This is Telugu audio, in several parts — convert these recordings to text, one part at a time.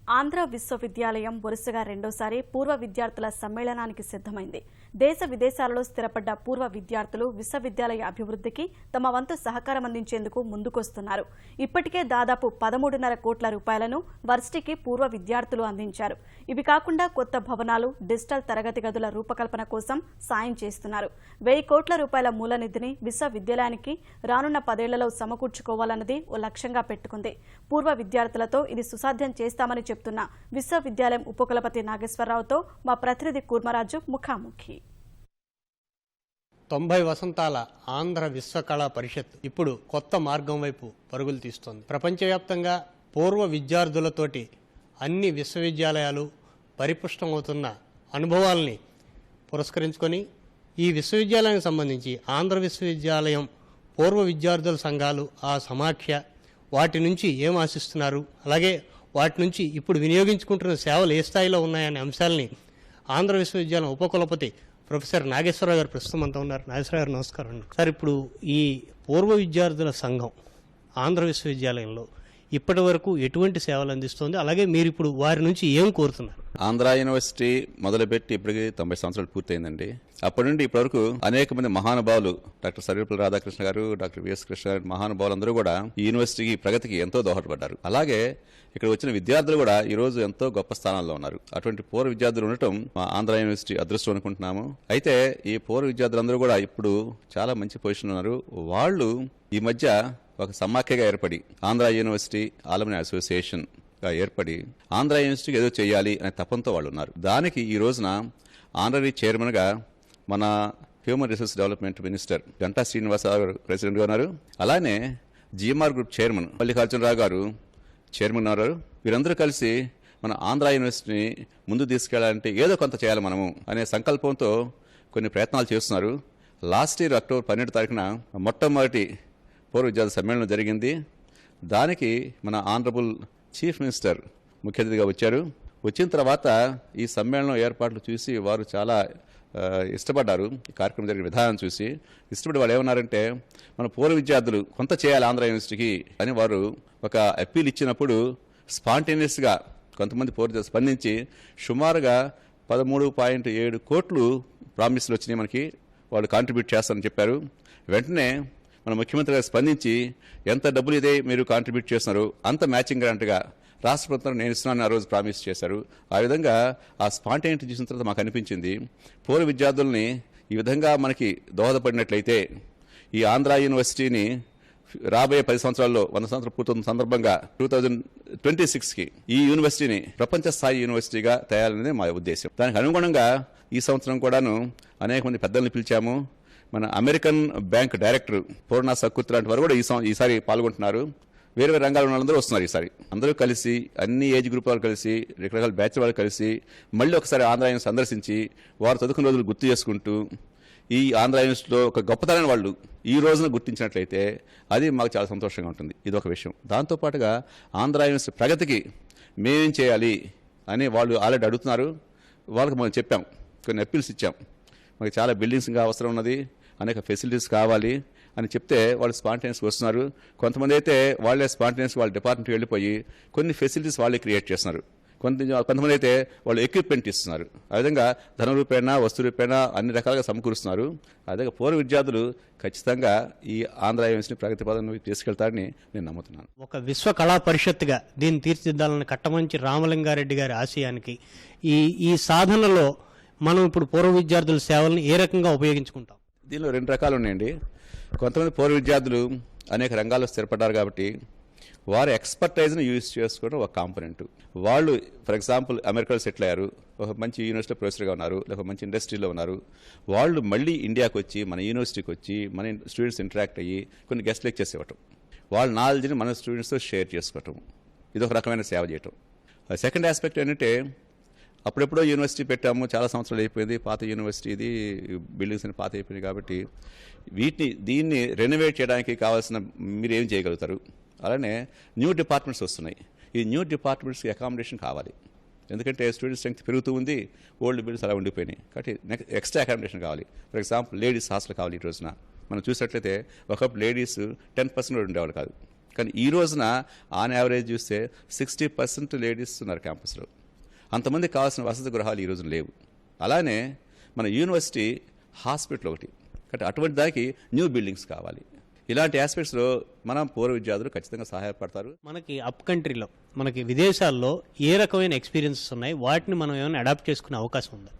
ఆంధ్ర విశ్వవిద్యాలయం వరుసగా రెండోసారి పూర్వ విద్యార్థుల సమ్మేళనానికి సిద్ధమైంది. దేశ విదేశాలలో స్థిరపడ్డ పూర్వ విద్యార్థులు విశ్వవిద్యాలయ అభివృద్ధికి తమ వంతు సహకారం అందించేందుకు ముందుకొస్తున్నారు. ఇప్పటికే దాదాపు 13.5 కోట్ల రూపాయలను వర్సిటీకి పూర్వ విద్యార్థులు అందించారు. ఇవి కాకుండా కొత్త భవనాలు, డిజిటల్ తరగతి గదుల రూపకల్పన కోసం సాయం చేస్తున్నారు. 1000 కోట్ల రూపాయల మూల నిధిని విశ్వవిద్యాలయానికి రానున్న 10 ఏళ్లలో సమకూర్చుకోవాలన్నది ఓ లక్ష్యంగా పెట్టుకుంది. పూర్వ విద్యార్థులతో ఇది సుసాధ్యం చేస్తామని చెప్తున్న విశ్వవిద్యాలయం ఉపకులపతి నాగేశ్వరరావుతో మా ప్రతినిధి కూర్మరాజు ముఖాముఖి. 90 వసంతాల ఆంధ్ర విశ్వకళా పరిషత్ ఇప్పుడు కొత్త మార్గం వైపు పరుగులు తీస్తోంది. ప్రపంచవ్యాప్తంగా పూర్వ విద్యార్థులతోటి అన్ని విశ్వవిద్యాలయాలు పరిపుష్టమవుతున్న అనుభవాల్ని పురస్కరించుకొని ఈ విశ్వవిద్యాలయానికి సంబంధించి ఆంధ్ర విశ్వవిద్యాలయం పూర్వ విద్యార్థుల సంఘాలు, ఆ సమాఖ్య వాటి నుంచి ఏం ఆశిస్తున్నారు, అలాగే వాటి నుంచి ఇప్పుడు వినియోగించుకుంటున్న సేవలు ఏ స్థాయిలో ఉన్నాయనే అంశాలని ఆంధ్ర విశ్వవిద్యాలయం ఉపకులపతి ప్రొఫెసర్ నాగేశ్వరరావు గారు ప్రస్తుతం అంతా ఉన్నారు. నాగేశ్వరరావు గారు నమస్కారం అండి. సార్, ఇప్పుడు ఈ పూర్వ విద్యార్థుల సంఘం ఆంధ్ర విశ్వవిద్యాలయంలో ఇప్పటి వరకు ఎటువంటి సేవలు అందిస్తుంది, అలాగే మీరు ఇప్పుడు వారి నుంచి ఏం కోరుతున్నారు? ఆంధ్ర యూనివర్సిటీ మొదలుపెట్టి ఇప్పటికి 90 సంవత్సరాలు పూర్తయిందండి. అప్పటి నుండి ఇప్పటి వరకు అనేక మంది మహానుభావులు, డాక్టర్ సర్వేపల్లి రాధాకృష్ణ గారు, డాక్టర్ విఎస్ కృష్ణ గారు, మహానుభావులు అందరూ కూడా ఈ యూనివర్సిటీకి ప్రగతికి ఎంతో దోహదపడ్డారు. అలాగే ఇక్కడ వచ్చిన విద్యార్థులు కూడా ఈ రోజు ఎంతో గొప్ప స్థానాల్లో ఉన్నారు. అటువంటి పూర్వ విద్యార్థులు ఉండటం మా ఆంధ్ర యూనివర్సిటీ అదృష్టం అనుకుంటున్నాము. అయితే ఈ పూర్వ విద్యార్థులందరూ కూడా ఇప్పుడు చాలా మంచి పొజిషన్ ఉన్నారు. వాళ్ళు ఈ మధ్య ఒక సమాఖ్యగా ఏర్పడి ఆంధ్ర యూనివర్సిటీ ఆలమనీ అసోసియేషన్ గా ఏర్పడి ఆంధ్ర యూనివర్సిటీకి ఏదో చేయాలి అనే తపంతో వాళ్ళు ఉన్నారు. దానికి ఈ రోజున ఆనరీ చైర్మన్ గా మన human resource development minister Ganta Srinivasarao గారు ప్రెసిడెంట్ గా ఉన్నారు. అలానే జిఎంఆర్ గ్రూప్ చైర్మన్ మల్లికార్జునరావు గారు చైర్మన్ ఉన్నారు. వీరందరూ కలిసి మన ఆంధ్ర యూనివర్సిటీని ముందు తీసుకెళ్లాలంటే ఏదో కొంత చేయాలి మనము అనే సంకల్పంతో కొన్ని ప్రయత్నాలు చేస్తున్నారు. లాస్ట్ ఇయర్ అక్టోబర్ 12 తారీఖున మొట్టమొదటి పూర్వ విద్యార్థి సమ్మేళనం జరిగింది. దానికి మన ఆనరబుల్ చీఫ్ మినిస్టర్ ముఖ్య అతిథిగా వచ్చారు. వచ్చిన తర్వాత ఈ సమ్మేళనం ఏర్పాట్లు చూసి వారు చాలా ఇష్టపడ్డారు. ఈ కార్యక్రమం జరిగిన విధానం చూసి ఇష్టపడి వాళ్ళు ఏమన్నారంటే, మన పూర్వ విద్యార్థులు కొంత చేయాలి ఆంధ్ర యూనివర్సిటీకి అని వారు ఒక అప్పీల్ ఇచ్చినప్పుడు స్పాంటేనియస్గా కొంతమంది పూర్వ స్పందించి సుమారుగా 13.7 కోట్లు ప్రామిస్లు వచ్చినాయి మనకి, వాళ్ళు కాంట్రిబ్యూట్ చేస్తారని చెప్పారు. వెంటనే మన ముఖ్యమంత్రి గారు స్పందించి ఎంత డబ్బులు ఇదే మీరు కాంట్రిబ్యూట్ చేస్తున్నారు అంత మ్యాచింగ్ గ్రాంట్గా రాష్ట్ర ప్రభుత్వం నేను ఇస్తున్నాను ఆ రోజు ప్రామిస్ చేశారు. ఆ విధంగా ఆ స్పాంటేనిటీ చూసిన తర్వాత మాకు అనిపించింది, పూర్వ విద్యార్థుల్ని ఈ విధంగా మనకి దోహదపడినట్లయితే ఈ ఆంధ్ర యూనివర్సిటీని రాబోయే 10 సంవత్సరాల్లో 100 సంవత్సరాలు పూర్తవుతున్న సందర్భంగా 2026కి ఈ యూనివర్సిటీని ప్రపంచ స్థాయి యూనివర్సిటీగా తయారనేది మా ఉద్దేశం. దానికి అనుగుణంగా ఈ సంవత్సరం కూడాను అనేక మంది పెద్దల్ని పిలిచాము. మన అమెరికన్ బ్యాంక్ డైరెక్టర్ పూర్ణ సక్కుత్ లాంటి వారు కూడా ఈసారి పాల్గొంటున్నారు. వేరే వేరే రంగాల వాళ్ళందరూ వస్తున్నారు. ఈసారి అందరూ కలిసి అన్ని ఏజ్ గ్రూప్ వాళ్ళు కలిసి రకరకాల బ్యాచ్ వాళ్ళు కలిసి మళ్ళీ ఒకసారి ఆంధ్ర యూనివర్సిటీ సందర్శించి వారు చదువుకున్న రోజులు గుర్తు చేసుకుంటూ ఈ ఆంధ్ర యూనివర్సిటీలో ఒక గొప్పతనాన్ని వాళ్ళు ఈ రోజున గుర్తించినట్లయితే అది మాకు చాలా సంతోషంగా ఉంటుంది. ఇది ఒక విషయం. దాంతోపాటుగా ఆంధ్ర యూనివర్సిటీ ప్రగతికి మేమేం చేయాలి అని వాళ్ళు ఆల్రెడీ అడుగుతున్నారు. వాళ్ళకి మనం చెప్పాం, కొన్ని అప్పీల్స్ ఇచ్చాం. మనకి చాలా బిల్డింగ్స్ ఇంకా అవసరం ఉన్నది, అనేక ఫెసిలిటీస్ కావాలి అని చెప్తే వాళ్ళు స్పాంటేనియస్గా వస్తున్నారు. కొంతమంది అయితే వాళ్ళే స్పాంటేనియస్గా వాళ్ళ డిపార్ట్మెంట్కి వెళ్ళిపోయి కొన్ని ఫెసిలిటీస్ వాళ్ళే క్రియేట్ చేస్తున్నారు. కొంతమంది అయితే వాళ్ళు ఎక్విప్మెంట్ ఇస్తున్నారు. ఆ విధంగా ధన రూపేణ, వస్తు రూపేణ అన్ని రకాలుగా సమకూరుస్తున్నారు. అదే పూర్వ విద్యార్థులు ఖచ్చితంగా ఈ ఆంధ్ర యూనివర్సిటీ ప్రగతి పదంలో తీసుకెళ్తారని నేను నమ్ముతున్నాను. ఒక విశ్వ కళా పరిషత్గా దీన్ని తీర్చిదిద్దాలని కట్టమంచి రామలింగారెడ్డి గారి ఆశయానికి ఈ సాధనలో మనం ఇప్పుడు పూర్వ విద్యార్థుల సేవలను ఏ రకంగా ఉపయోగించుకుంటాం? దీనిలో 2 రకాలు ఉన్నాయండి. కొంతమంది పూర్వ విద్యార్థులు అనేక రంగాల్లో స్థిరపడ్డారు కాబట్టి వారి ఎక్స్పర్టైజ్ని యూజ్ చేసుకోవడం ఒక కాంపోనెంట్. వాళ్ళు ఫర్ ఎగ్జాంపుల్ అమెరికాలో సెటిల్ అయ్యారు, ఒక మంచి యూనివర్సిటీ ప్రొఫెసర్గా ఉన్నారు, లేకపోతే మంచి ఇండస్ట్రీలో ఉన్నారు. వాళ్ళు మళ్ళీ ఇండియాకి వచ్చి మన యూనివర్సిటీకి వచ్చి మన స్టూడెంట్స్ ఇంటరాక్ట్ అయ్యి కొన్ని గెస్ట్ లెక్చర్స్ ఇవ్వటం, వాళ్ళ నాలెడ్జ్ని మన స్టూడెంట్స్తో షేర్ చేసుకోవటం, ఇది ఒక రకమైన సేవ చేయటం. సెకండ్ ఆస్పెక్ట్ ఏంటంటే, అప్పుడెప్పుడో యూనివర్సిటీ పెట్టాము, చాలా సంవత్సరాలు అయిపోయింది, పాత యూనివర్సిటీ ఇది, బిల్డింగ్స్ అని పాత అయిపోయినాయి కాబట్టి దీన్ని రెనోవేట్ చేయడానికి కావాల్సిన మీరు ఏం చేయగలుగుతారు? అలానే న్యూ డిపార్ట్మెంట్స్ వస్తున్నాయి. ఈ న్యూ డిపార్ట్మెంట్స్కి అకామిడేషన్ కావాలి. ఎందుకంటే స్టూడెంట్ స్ట్రెంగ్త్ పెరుగుతూ ఉంది, ఓల్డ్ బిల్డింగ్స్ అలా ఉండిపోయినాయి కాబట్టి ఎక్స్ట్రా అకామిడేషన్ కావాలి. ఫర్ ఎగ్జాంపుల్ లేడీస్ హాస్టల్ కావాలి. ఈ రోజున మనం చూసినట్లయితే ఒకప్పుడు లేడీస్ 10% ఉండేవాళ్ళు కాదు, కానీ ఈ రోజున ఆన్ యావరేజ్ చూస్తే 60% లేడీస్ ఉన్నారు క్యాంపస్లో. అంతమంది కావాల్సిన వసతి గృహాలు ఈ రోజు లేవు. అలానే మన యూనివర్సిటీ హాస్పిటల్ ఒకటి, కాబట్టి అటువంటి దానికి న్యూ బిల్డింగ్స్ కావాలి. ఇలాంటి ఆస్పెక్ట్స్లో మనం పూర్వ విద్యార్థులు ఖచ్చితంగా సహాయపడతారు. మనకి అప్ కంట్రీలో, మనకి విదేశాల్లో ఏ రకమైన ఎక్స్పీరియన్సెస్ ఉన్నాయి, వాటిని మనం ఏమైనా అడాప్ట్ చేసుకునే అవకాశం ఉందా?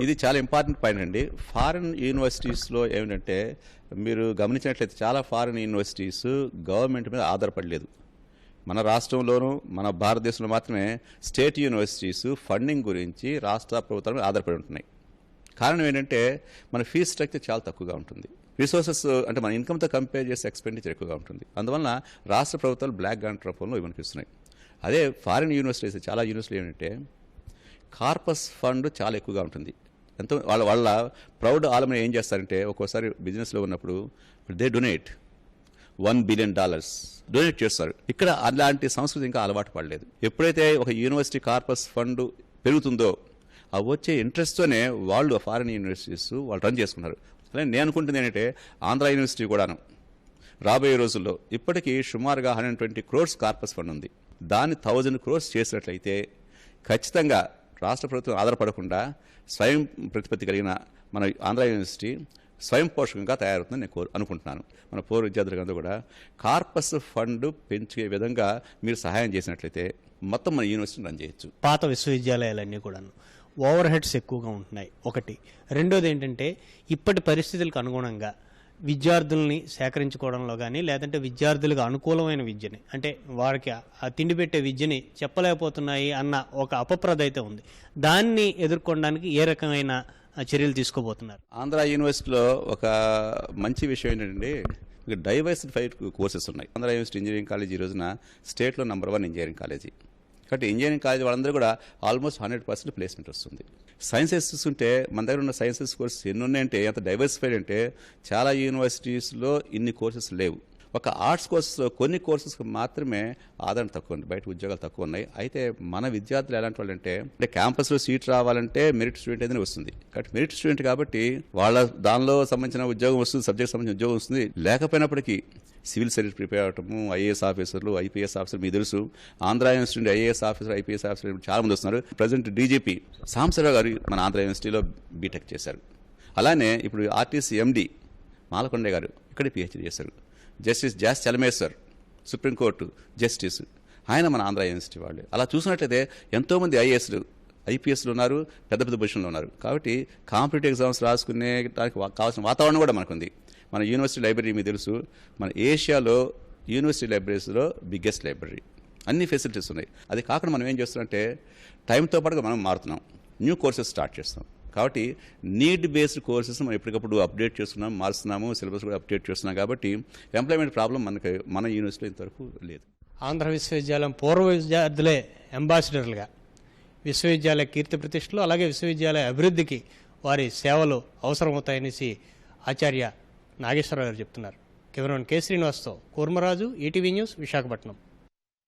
ఇది చాలా ఇంపార్టెంట్ పాయింట్ అండి. ఫారిన్ యూనివర్సిటీస్లో ఏమిటంటే మీరు గమనించినట్లయితే చాలా ఫారిన్ యూనివర్సిటీస్ గవర్నమెంట్ మీద ఆధారపడలేదు. మన రాష్ట్రంలోనూ మన భారతదేశంలో మాత్రమే స్టేట్ యూనివర్సిటీస్ ఫండింగ్ గురించి రాష్ట్ర ప్రభుత్వాల మీద ఆధారపడి ఉంటున్నాయి. కారణం ఏంటంటే మన ఫీజు స్ట్రక్చర్ చాలా తక్కువగా ఉంటుంది. రిసోర్సెస్ అంటే మన ఇన్కమ్తో కంపేర్ చేసే ఎక్స్పెండిచర్ ఎక్కువగా ఉంటుంది. అందువలన రాష్ట్ర ప్రభుత్వాలు బ్లాక్ గ్రాంట్ రూపంలో ఇవ్వడానికి ఇస్తున్నాయి. అదే ఫారిన్ యూనివర్సిటీస్ చాలా యూనివర్సిటీలు ఏంటంటే కార్పస్ ఫండ్ చాలా ఎక్కువగా ఉంటుంది. ఎంతో వాళ్ళ ప్రౌడ్ ఆలమని ఏం చేస్తారంటే ఒక్కోసారి బిజినెస్లో ఉన్నప్పుడు దే డొనేట్ $1 billion డొనేట్ చేస్తారు. ఇక్కడ అలాంటి సంస్కృతి ఇంకా అలవాటు పడలేదు. ఎప్పుడైతే ఒక యూనివర్సిటీ కార్పస్ ఫండ్ పెరుగుతుందో ఆ వచ్చే ఇంట్రెస్ట్తోనే వాళ్ళు ఫారిన్ యూనివర్సిటీస్ వాళ్ళు రన్ చేసుకున్నారు. అలాగే నేను అనుకుంటుంది ఏంటంటే ఆంధ్ర యూనివర్సిటీ కూడాను రాబోయే రోజుల్లో ఇప్పటికీ సుమారుగా 120 crores కార్పస్ ఫండ్ ఉంది. దాన్ని 1000 crores చేసినట్లయితే ఖచ్చితంగా రాష్ట్ర ప్రభుత్వం ఆధారపడకుండా స్వయం ప్రతిపత్తి కలిగిన మన ఆంధ్ర యూనివర్సిటీ స్వయం పోషకంగా తయారవుతుందని నేను అనుకుంటున్నాను. మన పూర్వ విద్యార్థులందరూ కూడా కార్పస్ ఫండ్ పెంచే విధంగా మీరు సహాయం చేసినట్లయితే మొత్తం మన యూనివర్సిటీని రన్ చేయొచ్చు. పాత విశ్వవిద్యాలయాలన్నీ కూడాను ఓవర్ హెడ్స్ ఎక్కువగా ఉంటున్నాయి ఒకటి. రెండోది ఏంటంటే ఇప్పటి పరిస్థితులకు అనుగుణంగా విద్యార్థుల్ని సేకరించుకోవడంలో కానీ, లేదంటే విద్యార్థులకు అనుకూలమైన విద్యని, అంటే వారికి ఆ తిండి పెట్టే విద్యని చెప్పలేకపోతున్నాయి అన్న ఒక అపప్రద అయితే ఉంది. దాన్ని ఎదుర్కొనడానికి ఏ రకమైన చర్యలు తీసుకోబోతున్నారు? ఆంధ్ర యూనివర్సిటీలో ఒక మంచి విషయం ఏంటంటే డైవర్సిఫైడ్ కోర్సెస్ ఉన్నాయి. ఆంధ్ర యూనివర్సిటీ ఇంజనీరింగ్ కాలేజ్ ఈ రోజున స్టేట్లో నంబర్ 1 ఇంజనీరింగ్ కాలేజీ. కాబట్టి ఇంజనీరింగ్ కాలేజ్ వాళ్ళందరూ కూడా ఆల్మోస్ట్ 100% ప్లేస్మెంట్ వస్తుంది. సైన్సెస్ చూస్తుంటే మన దగ్గర ఉన్న సైన్సెస్ కోర్సెస్ ఎన్ని ఉన్నాయంటే ఎంత డైవర్సిఫైడ్ అంటే చాలా యూనివర్సిటీస్లో ఇన్ని కోర్సెస్ లేవు. ఒక ఆర్ట్స్ కోర్సెస్లో కొన్ని కోర్సెస్కి మాత్రమే ఆదరణ తక్కువ ఉంది, బయట ఉద్యోగాలు తక్కువ ఉన్నాయి. అయితే మన విద్యార్థులు ఎలాంటి వాళ్ళు అంటే క్యాంపస్లో సీట్ రావాలంటే మెరిట్ స్టూడెంట్ ఏదైనా వస్తుంది. కాబట్టి మెరిట్ స్టూడెంట్ కాబట్టి వాళ్ళ దానిలో సంబంధించిన ఉద్యోగం వస్తుంది, సబ్జెక్ట్ సంబంధించిన ఉద్యోగం వస్తుంది. లేకపోయినప్పటికీ సివిల్ సర్వీస్ ప్రిపేర్ అవటము, ఐఏఎస్ ఆఫీసర్లు, ఐపీఎస్ ఆఫీసర్లు, మీకు తెలుసు Andhra university IAS officer, IPS officer చాలా మంది వస్తున్నారు. ప్రజెంట్ డీజీపీ సాంబశివరావు గారు మన ఆంధ్ర యూనివర్సిటీలో బీటెక్ చేశారు. అలానే ఇప్పుడు ఆర్టీసీ ఎండి మాలకొండ గారు ఇక్కడ పిహెచ్డీ చేశారు. జస్టిస్ జాస్ చలమేశ్వర్ సుప్రీంకోర్టు జస్టిస్, ఆయన మన ఆంధ్ర యూనివర్సిటీ వాళ్ళు. అలా చూసినట్లయితే ఎంతోమంది ఐఏఎస్లు, ఐపీఎస్లు ఉన్నారు, పెద్ద పెద్ద పొజిషన్లో ఉన్నారు. కాబట్టి కాంపిటేటివ్ ఎగ్జామ్స్ రాసుకునే దానికి కావాల్సిన వాతావరణం కూడా మనకుంది. మన యూనివర్సిటీ లైబ్రరీ మీకు తెలుసు, మన ఏషియాలో యూనివర్సిటీ లైబ్రరీస్లో బిగ్గెస్ట్ లైబ్రరీ, అన్ని ఫెసిలిటీస్ ఉన్నాయి. అది కాకుండా మనం ఏం చేస్తున్నామంటే టైంతో పాటుగా మనం మారుతున్నాం, న్యూ కోర్సెస్ స్టార్ట్ చేస్తాం. కాబట్టి నీడ్ బేస్డ్ కోర్సెస్ మనం ఎప్పటికప్పుడు అప్డేట్ చేస్తున్నాం, మారుస్తున్నాము, సిలబస్ కూడా అప్డేట్ చేస్తున్నాం. కాబట్టి ఎంప్లాయ్మెంట్ ప్రాబ్లం మన యూనివర్సిటీలో ఇంతవరకు లేదు. ఆంధ్ర విశ్వవిద్యాలయం పూర్వ విద్యార్థులే అంబాసిడర్లుగా విశ్వవిద్యాలయ కీర్తి ప్రతిష్టలు, అలాగే విశ్వవిద్యాలయ అభివృద్ధికి వారి సేవలు అవసరమవుతాయనేసి ఆచార్య నాగేశ్వరరావు గారు చెప్తున్నారు. కెమెరామెన్ కె శ్రీనివాస్తో కూర్మరాజు, ఈటీవీ న్యూస్, విశాఖపట్నం.